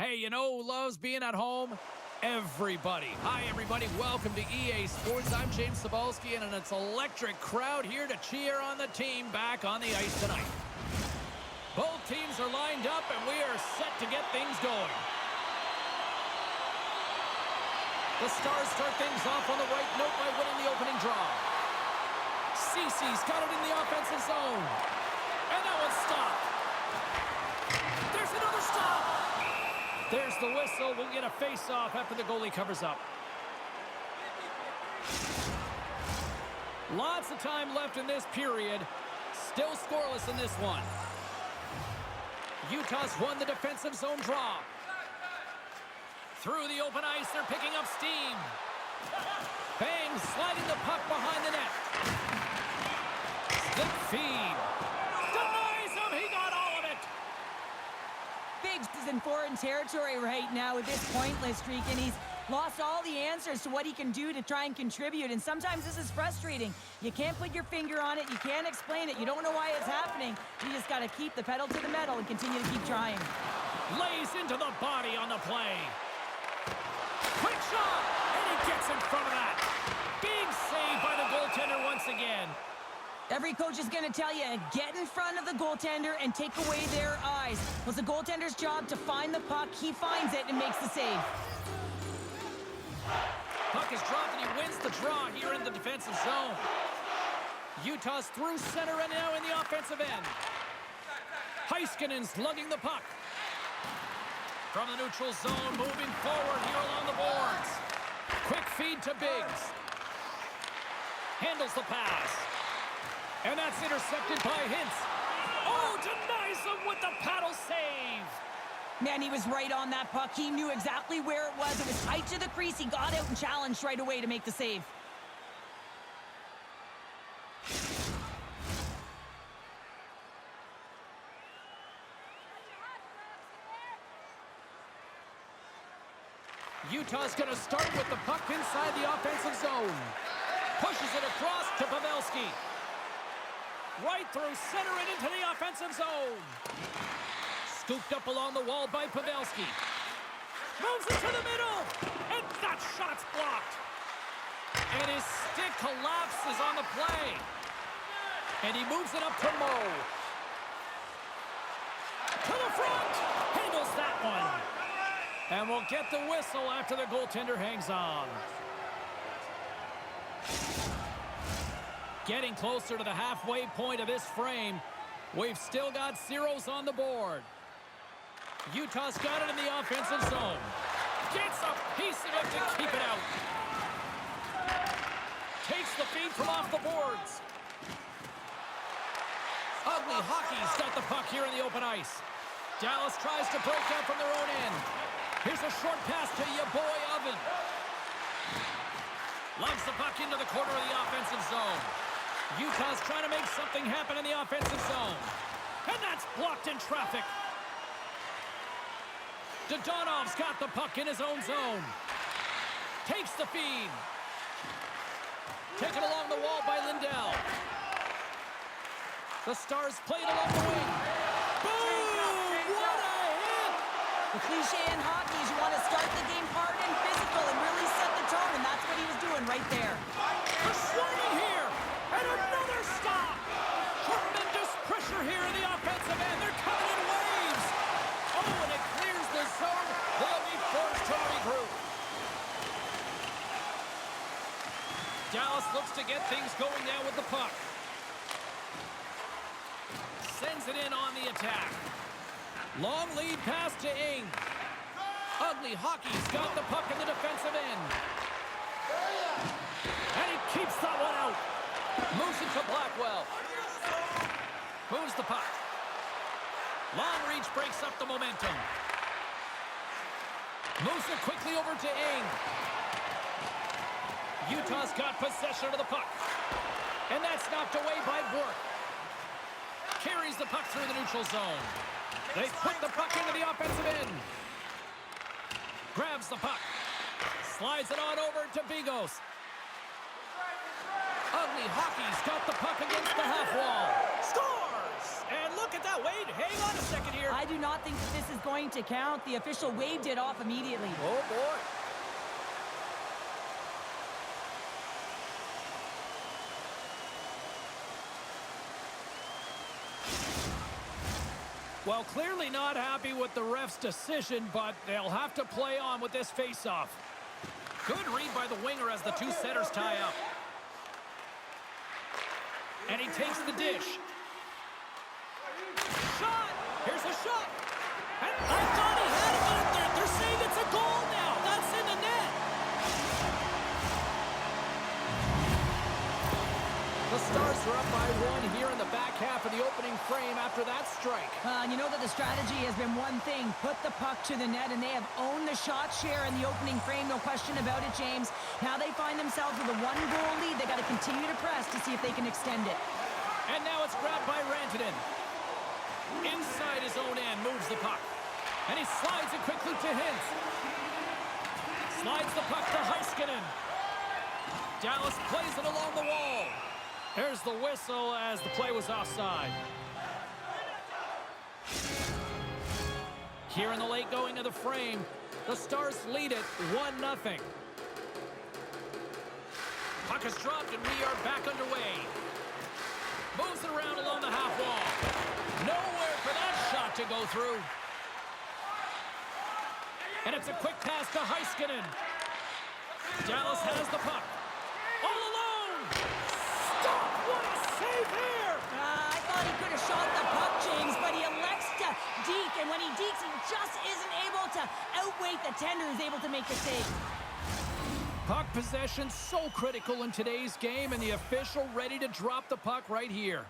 Hey, you know who loves being at home? Everybody. Hi, everybody. Welcome to EA Sports. I'm James Cebulski, and it's an electric crowd here to cheer on the team back on the ice tonight. Both teams are lined up, and we are set to get things going. The Stars start things off on the right note by winning the opening draw. Cece's got it in the offensive zone. And that one's stopped. There's another stop. There's the whistle. We'll get a face-off after the goalie covers up. Lots of time left in this period. Still scoreless in this one. Utah's won the defensive zone draw. Through the open ice, they're picking up steam. Bang, sliding the puck behind the net. Slip feed. Denies him, he got all of it. Biggs is in foreign territory right now with this pointless streak, and he's lost all the answers to what he can do to try and contribute, and sometimes this is frustrating. You can't put your finger on it, you can't explain it, you don't know why it's happening. You just got to keep the pedal to the metal and continue to keep trying. Lays into the body on the play. Quick shot, and he gets in front of that. Big save by the goaltender once again. Every coach is going to tell you, get in front of the goaltender and take away their eyes. Well, it's the goaltender's job to find the puck. He finds it and makes the save. Puck is dropped, and he wins the draw here in the defensive zone. Utah's through center and now in the offensive end. Heiskanen's lugging the puck. From the neutral zone, moving forward here along the boards. Quick feed to Biggs. Handles the pass. And that's intercepted by Hintz. Oh, denies him with the paddle save. Man, he was right on that puck. He knew exactly where it was. It was tight to the crease. He got out and challenged right away to make the save. Utah's going to start with the puck inside the offensive zone. Pushes it across to Pavelski. Right through center and into the offensive zone. Scooped up along the wall by Pavelski. Moves it to the middle. And that shot's blocked. And his stick collapses on the play. And he moves it up to Moe. To the front. Handles that one. And we'll get the whistle after the goaltender hangs on. Getting closer to the halfway point of this frame. We've still got zeros on the board. Utah's got it in the offensive zone. Gets a piece of it to keep it out. Takes the feed from off the boards. Ugly Hockey's got the puck here in the open ice. Dallas tries to break out from their own end. Here's a short pass to your boy Oven. Lugs the puck into the corner of the offensive zone. Utah's trying to make something happen in the offensive zone. And that's blocked in traffic. Dodonov's got the puck in his own zone. Takes the feed. Taken along the wall by Lindell. The Stars played along the wing. Boom! What a hit! The cliche in hockey is you want to start the game hard and physical and really set the tone, and that's what he was doing right there. They're swarming here, and another stop! Tremendous pressure here in the offensive end. They're coming in waves. Oh, and it clears the zone. They'll be forced to regroup. Dallas looks to get things going now with the puck. Sends it in on the attack. Long lead pass to Ing. Ugly Hockey's got the puck in the defensive end. And he keeps that one out. Moves it to Blackwell. Moves the puck. Long reach breaks up the momentum. Moves it quickly over to Ing. Utah's got possession of the puck. And that's knocked away by Bork. Carries the puck through the neutral zone. They put the puck into the offensive end. Grabs the puck. Slides it on over to Bigos. Ugly Hockey's got the puck against the half wall. Scores! And look at that. Wait, hang on a second here. I do not think that this is going to count. The official waved it off immediately. Oh, boy. Well, clearly not happy with the ref's decision, but they'll have to play on with this face-off. Good read by the winger as the two centers tie up. And he takes the dish. Shot! Here's a shot! And I thought he had it, but they're saying it's a goal now. That's in the net. The Stars are up by 1 here in the back half of the opening frame after that strike. You know that the strategy has been one thing, put the puck to the net, and they have owned the shot share in the opening frame, no question about it, James. Now they find themselves with a 1-goal lead. They got to continue to press to see if they can extend it. And now it's grabbed by Rantanen. Inside his own end, moves the puck. And he slides it quickly to Hintz. Slides the puck to Heiskanen. Dallas plays it along the wall. There's the whistle as the play was offside. Here in the late going of the frame, the Stars lead it 1-0. Puck is dropped and we are back underway. Moves it around along the half wall. Nowhere for that shot to go through. And it's a quick pass to Heiskanen. Dallas has the puck. All alone! Stop! What a save here! I thought he could have shot the puck, James, but he elects to deke, and when he dekes, he just isn't able to outweight the tender who's able to make the save. Puck possession so critical in today's game, and the official ready to drop the puck right here.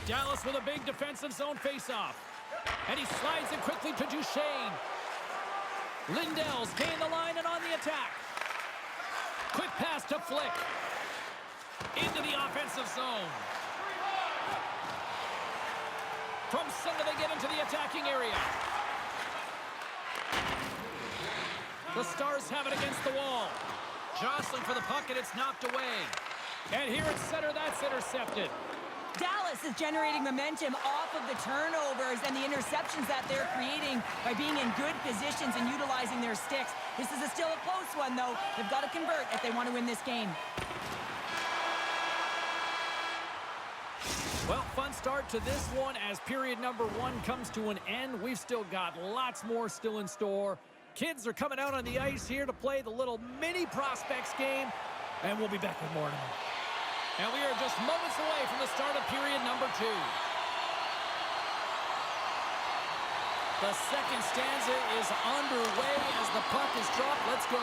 Dallas with a big defensive zone faceoff. And he slides it quickly to Duchesne. Lindell's gained the line and on the attack. Quick pass to Flick. Into the offensive zone. From center they get into the attacking area. The Stars have it against the wall. Jostling for the puck and it's knocked away. And here at center, that's intercepted. Dallas is generating momentum off of the turnovers and the interceptions that they're creating by being in good positions and utilizing their sticks. This is still a close one, though. They've got to convert if they want to win this game. Well, fun start to this one as period number 1 comes to an end. We've still got lots more still in store. Kids are coming out on the ice here to play the little mini prospects game, and we'll be back with more in a minute. And we are just moments away from the start of period number 2. The second stanza is underway as the puck is dropped. Let's go.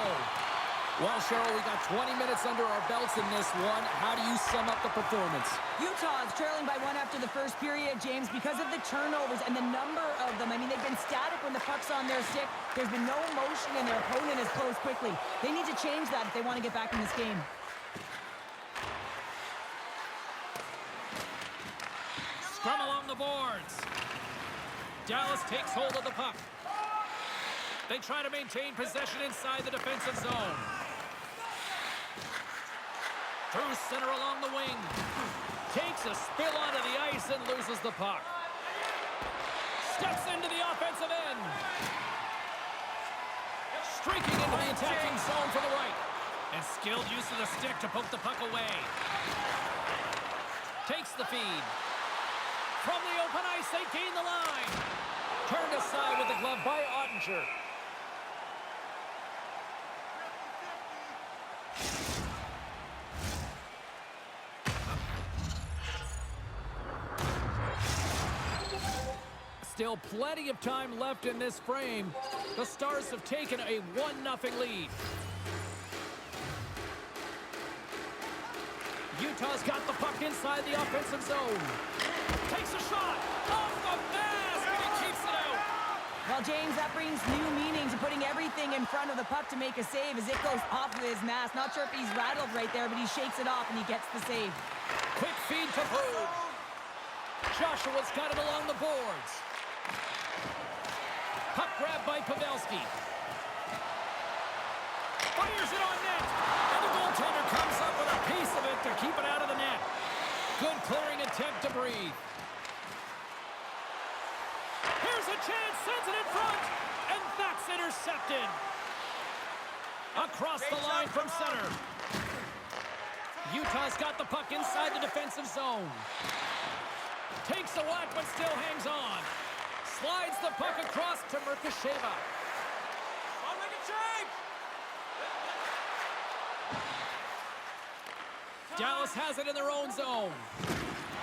Well, Cheryl, we got 20 minutes under our belts in this one. How do you sum up the performance? Utah is trailing by 1 after the first period, James, because of the turnovers and the number of them. I mean, they've been static when the puck's on their stick. There's been no motion, and their opponent has closed quickly. They need to change that if they want to get back in this game. Scrum along the boards. Dallas takes hold of the puck. They try to maintain possession inside the defensive zone. Through center along the wing. Takes a spill onto the ice and loses the puck. Steps into the offensive end. Streaking into the attacking zone for the right. And skilled use of the stick to poke the puck away. Takes the feed. From the open ice, they gain the line. Turned aside with the glove by Ottinger. Still plenty of time left in this frame. The Stars have taken a 1-0 lead. Utah's got the puck inside the offensive zone. Takes a shot off the mask and he keeps it out. Well, James, that brings new meaning to putting everything in front of the puck to make a save as it goes off of his mask. Not sure if he's rattled right there, but he shakes it off and he gets the save. Quick feed to Food. Joshua's got it along the boards. Puck grab by Pavelski. Fires it on net. And the goaltender comes up with a piece of it to keep it out of the net. Good clearing attempt to breathe. Here's a chance, sends it in front, and that's intercepted. Across the line from center. Utah's got the puck inside the defensive zone. Takes a whack, but still hangs on. Slides the puck across to Merkasheva. Dallas has it in their own zone.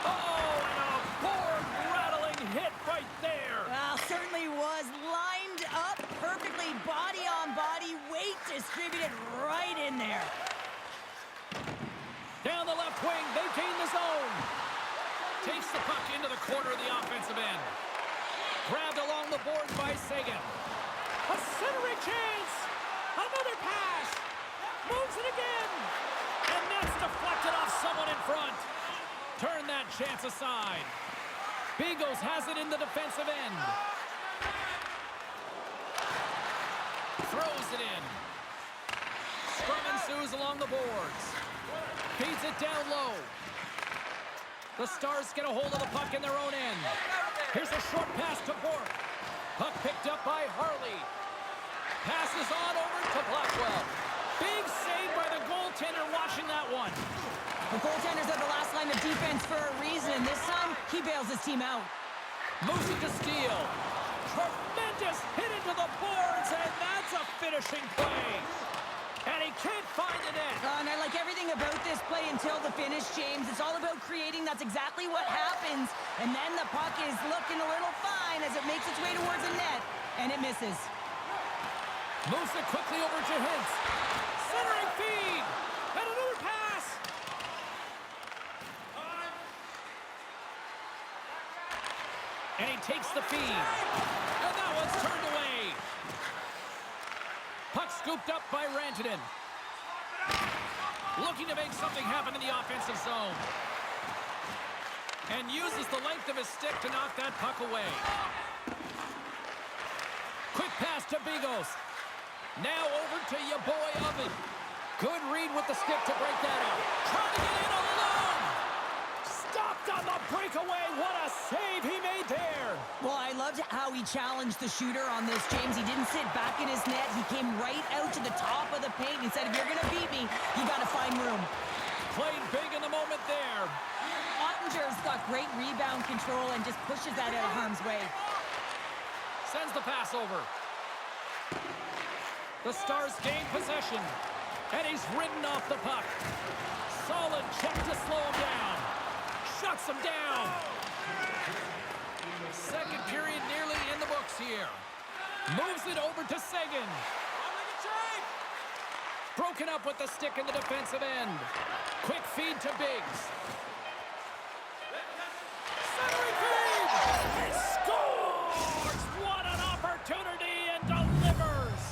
Oh, and a board-rattling hit right there. Well, certainly was lined up perfectly, body on body, weight distributed right in there. Down the left wing, they gain the zone. Takes the puck into the corner of the offensive end. Grabbed along the boards by Sagan. A centering chance. Another pass. Moves it again. And that's deflected off someone in front. Turn that chance aside. Bigos has it in the defensive end. Throws it in. Scrum ensues along the boards. Feeds it down low. The Stars get a hold of the puck in their own end. Here's a short pass to Bork. Puck picked up by Harley. Passes on over to Blackwell. Big save by the goaltender watching that one. The goaltender's at the last line of defense for a reason. This time, he bails his team out. Moves it to steal. Tremendous hit into the boards, and that's a finishing play. And he can't find the net. And I like everything about this play until the finish, James. It's all about creating. That's exactly what happens. And then the puck is looking a little fine as it makes its way towards the net, and it misses. Moves it quickly over to Hintz. Centering feed. And another pass. And he takes the feed. And that one's turned away. Puck scooped up by Rantanen. Looking to make something happen in the offensive zone. And uses the length of his stick to knock that puck away. Quick pass to Bigos. Now over to your boy Oven. Good read with the stick to break that up. Trying to get in all alone. Stopped on the breakaway. What a save he made there. Well, I loved how he challenged the shooter on this, James. He didn't sit back in his net. He came right out to the top of the paint and said, if you're going to beat me, you got to find room. Played big in the moment there. Ottinger's got great rebound control and just pushes that out of harm's way. Sends the pass over. The Stars gain possession. And he's ridden off the puck. Solid check to slow him down. Shuts him down. Second period nearly in the books here. Moves it over to Sagan. Broken up with the stick in the defensive end. Quick feed to Biggs. Centering feed! He scores! What an opportunity and delivers!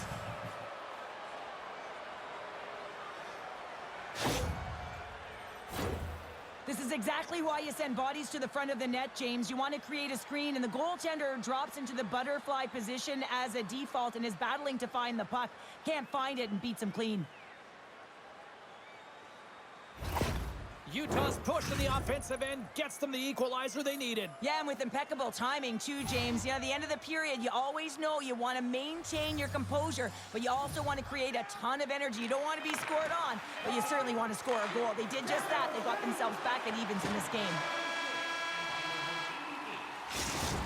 This is exactly why you send bodies to the front of the net, James. You want to create a screen, and the goaltender drops into the butterfly position as a default and is battling to find the puck. Can't find it and beats him clean. Utah's push in the offensive end gets them the equalizer they needed. Yeah, and with impeccable timing, too, James. You know, at the end of the period, you always know you want to maintain your composure, but you also want to create a ton of energy. You don't want to be scored on, but you certainly want to score a goal. They did just that. They got themselves back at evens in this game.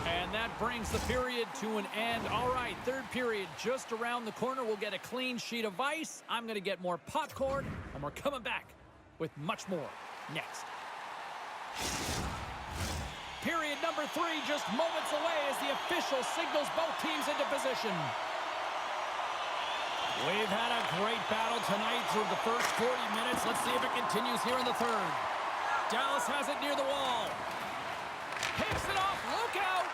And that brings the period to an end. All right, third period just around the corner. We'll get a clean sheet of ice. I'm going to get more popcorn, and we're coming back with much more next. Period number 3 just moments away as the official signals both teams into position. We've had a great battle tonight through the first 40 minutes. Let's see if it continues here in the third. Dallas has it near the wall. Picks it off. Look out.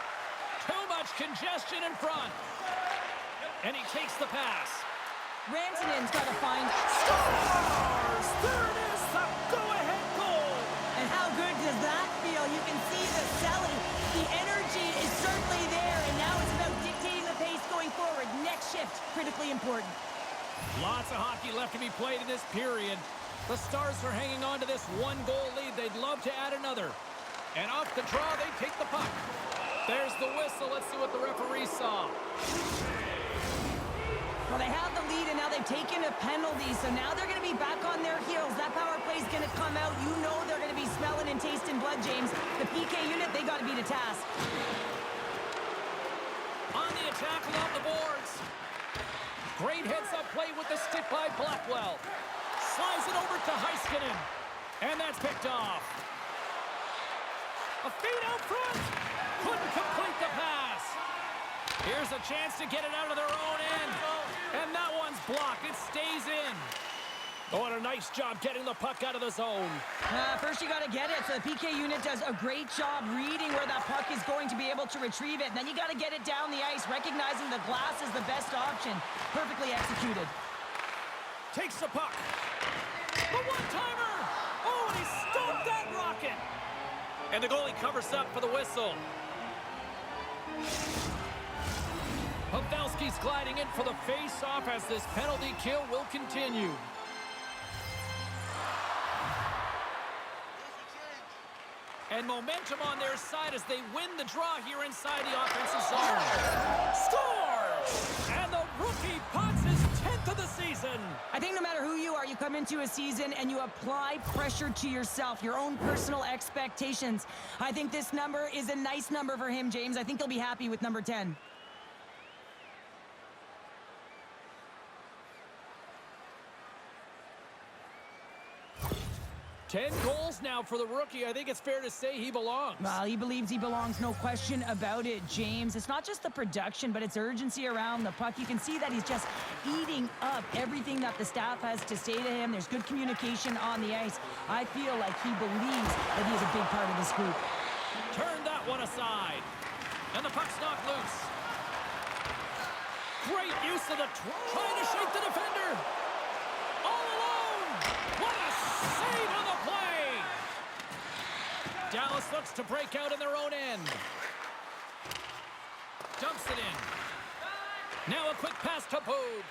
Too much congestion in front. And he takes the pass. Rantanen's got to find... Stars! There it is, the go-ahead goal! And how good does that feel? You can see the selling. The energy is certainly there, and now it's about dictating the pace going forward. Next shift, critically important. Lots of hockey left to be played in this period. The Stars are hanging on to this one-goal lead. lead, they'd love to add another. And off the draw, they take the puck. There's the whistle. Let's see what the referee saw. Well, they have the lead, and now they've taken a penalty, so now they're going to be back on their heels. That power play is going to come out. You know they're going to be smelling and tasting blood, James. The PK unit, they got to be the task. On the attack along the boards. Great heads-up play with the stick by Blackwell. Slides it over to Heiskanen. And that's picked off. A feed out front. Couldn't complete the pass. Here's a chance to get it out of their own end. And that one's blocked. It stays in. Oh, and a nice job getting the puck out of the zone. First you got to get it. So the PK unit does a great job reading where that puck is going to be able to retrieve it. And then you got to get it down the ice, recognizing the glass is the best option. Perfectly executed. Takes the puck. The one-timer. Oh, and he stopped that rocket. And the goalie covers up for the whistle. Pavelski's gliding in for the face-off as this penalty kill will continue. And momentum on their side as they win the draw here inside the offensive zone. Scores! And the rookie pots his 10th of the season. I think no matter who you are, you come into a season and you apply pressure to yourself, your own personal expectations. I think this number is a nice number for him, James. I think he'll be happy with number 10. 10 goals now for the rookie. I think it's fair to say he belongs. Well, he believes he belongs, no question about it, James. It's not just the production, but it's urgency around the puck. You can see that he's just eating up everything that the staff has to say to him. There's good communication on the ice. I feel like he believes that he is a big part of this group. Turn that one aside. And the puck's knocked loose. Great use of the trying to shake the defender. All alone. What a save on the play. Dallas looks to break out in their own end. Dumps it in. Now a quick pass to Boog.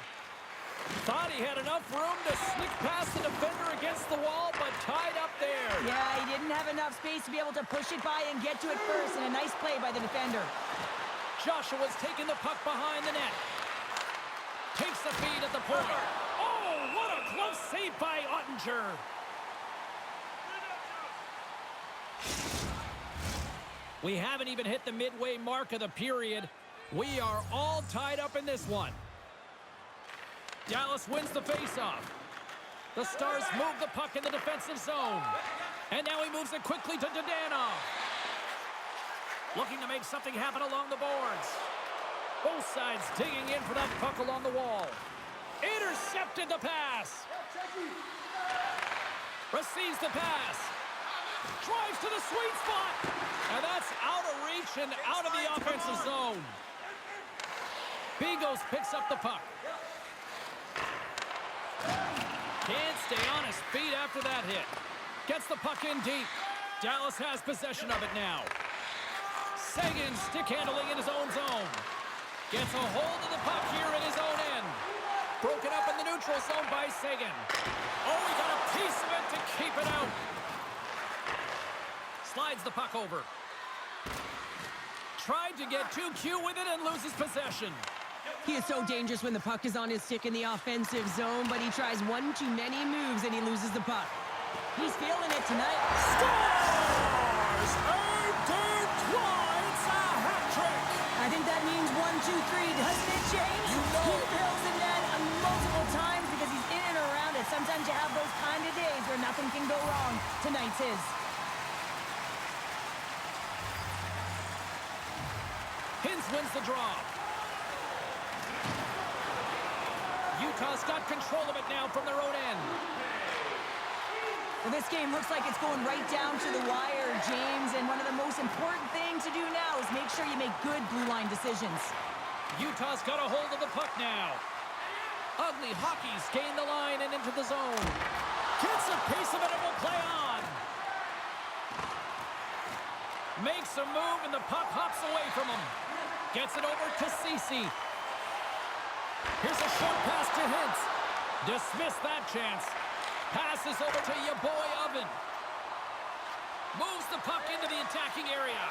Thought he had enough room to sneak past the defender against the wall, but tied up there. Yeah, he didn't have enough space to be able to push it by and get to it first, and a nice play by the defender. Joshua's taking the puck behind the net. Takes the feed at the point. Oh, what a close save by Ottinger. We haven't even hit the midway mark of the period. We are all tied up in this one. Dallas wins the faceoff. The Stars move the puck in the defensive zone. And now he moves it quickly to Dadonov. Looking to make something happen along the boards. Both sides digging in for that puck along the wall. Intercepted the pass. Receives the pass. Drives to the sweet spot. And that's out of reach and out of the offensive zone. Bigos picks up the puck. Can't stay on his feet after that hit. Gets the puck in deep. Dallas has possession of it now. Sagan stick handling in his own zone. Gets a hold of the puck here in his own end. Broken up in the neutral zone by Sagan. Oh, he got a piece of it to keep it out. Slides the puck over. Tried to get too cute with it and loses possession. He is so dangerous when the puck is on his stick in the offensive zone, but he tries one too many moves and he loses the puck. He's feeling it tonight. Scores! Earned twice, a hat trick! I think that means 1, 2, 3, doesn't it, James? You know He it. fills the net multiple times because he's in and around it. Sometimes you have those kind of days where nothing can go wrong. Tonight's his. Hintz wins the draw. Utah's got control of it now from their own end. Well, this game looks like it's going right down to the wire, James, and one of the most important things to do now is make sure you make good blue line decisions. Utah's got a hold of the puck now. Ugly Hockey's gained the line and into the zone. Gets a piece of it and will play on. Makes a move and the puck hops away from him. Gets it over to Ceci. Here's a short pass to Hintz. Dismiss that chance. Passes over to your boy Oven. Moves the puck into the attacking area.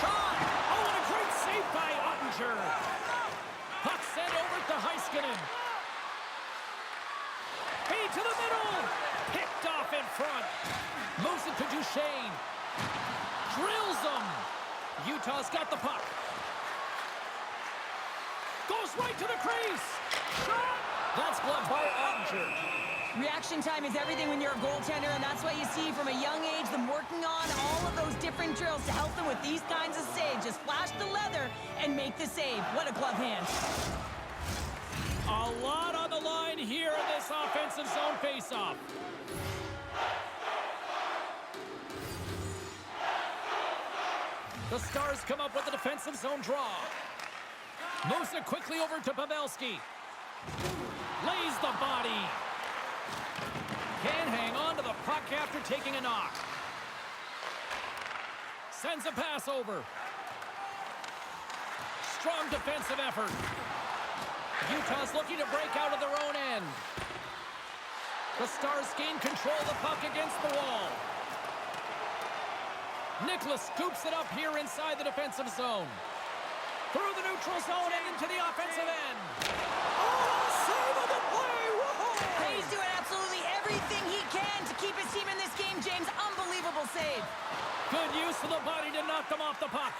Shot! Oh, and a great save by Ottinger. Puck sent over to Heiskanen. Feed to the middle. Picked off in front. Moves it to Duchesne. Drills him. Utah's got the puck. Goes right to the crease. Shot! That's blocked by Ottinger. Reaction time is everything when you're a goaltender, and that's why you see from a young age them working on all of those different drills to help them with these kinds of saves. Just flash the leather and make the save. What a glove hand. A lot on the line here in this offensive zone faceoff. The Stars come up with a defensive zone draw. Moves it quickly over to Pavelski. Lays the body. Can't hang on to the puck after taking a knock. Sends a pass over. Strong defensive effort. Utah's looking to break out of their own end. The Stars gain control of the puck against the wall. Nicholas scoops it up here inside the defensive zone. Through the neutral zone and into the offensive end. Oh, save of the play! Whoa! He's doing absolutely everything he can to keep his team in this game, James. Unbelievable save. Good use of the body to knock them off the puck.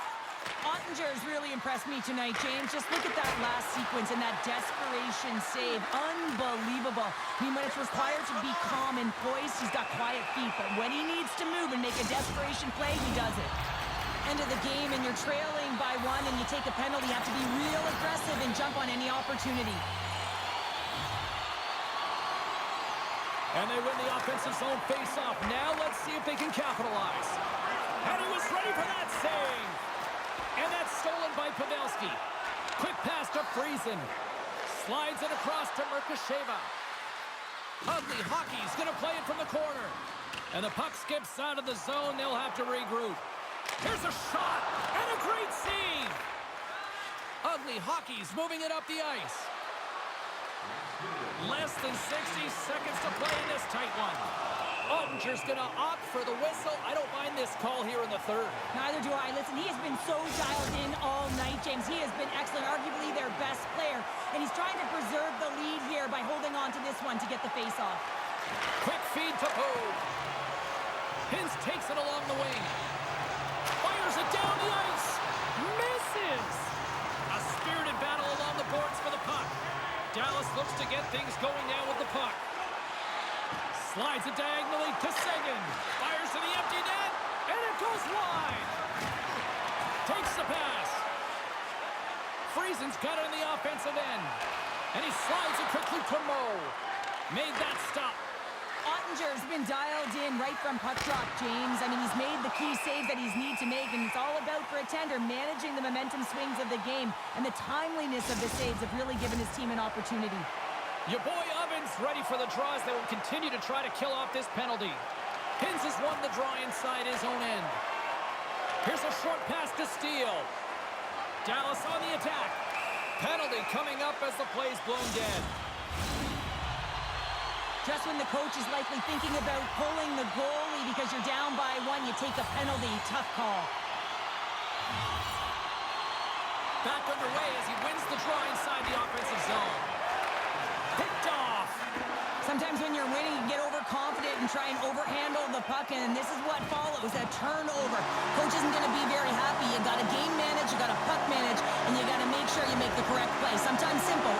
Ottinger has really impressed me tonight, James. Just look at that last sequence and that desperation save. Unbelievable. I mean, when it's required to be calm and poised, he's got quiet feet. But when he needs to move and make a desperation play, he does it. End of the game, and you're trailing by one, and you take a penalty. You have to be real aggressive and jump on any opportunity. And they win the offensive zone face-off. Now let's see if they can capitalize. And he was ready for that save. And that's stolen by Pavelski. Quick pass to Friesen. Slides it across to Merkasheva. Ugly Hockey's going to play it from the corner. And the puck skips out of the zone. They'll have to regroup. Here's a shot. And a great save. Ugly Hockey's moving it up the ice. Less than 60 seconds to play in this tight one. Ottinger's going to opt for the whistle. I don't mind this call here in the third. Neither do I. Listen, he has been so dialed in all night, James. He has been excellent, arguably their best player. And he's trying to preserve the lead here by holding on to this one to get the face-off. Quick feed to Poe. Hintz takes it along the wing. Fires it down the ice. Misses. A spirited battle along the boards for the puck. Dallas looks to get things going now with the puck. Slides it diagonally to Seguin. Fires to the empty net. And it goes wide. Takes the pass. Friesen's got it in the offensive end. And he slides it quickly to Moe. Made that stop. Ottinger's been dialed in right from puck drop, James. I mean, he's made the key saves that he's need to make, and it's all about, for a tender, managing the momentum swings of the game, and the timeliness of the saves have really given his team an opportunity. Your boy Ovens ready for the draws that will continue to try to kill off this penalty. Hintz has won the draw inside his own end. Here's a short pass to Steele. Dallas on the attack. Penalty coming up as the play's blown dead. Just when the coach is likely thinking about pulling the goalie because you're down by one, you take a penalty. Tough call. Back underway as he wins the draw inside the offensive zone. Picked off. Sometimes when you're winning, you get overconfident and try and overhandle the puck, and this is what follows, a turnover. Coach isn't going to be very happy. You got to game manage, you got to puck manage, and you got to make sure you make the correct play. Sometimes simple,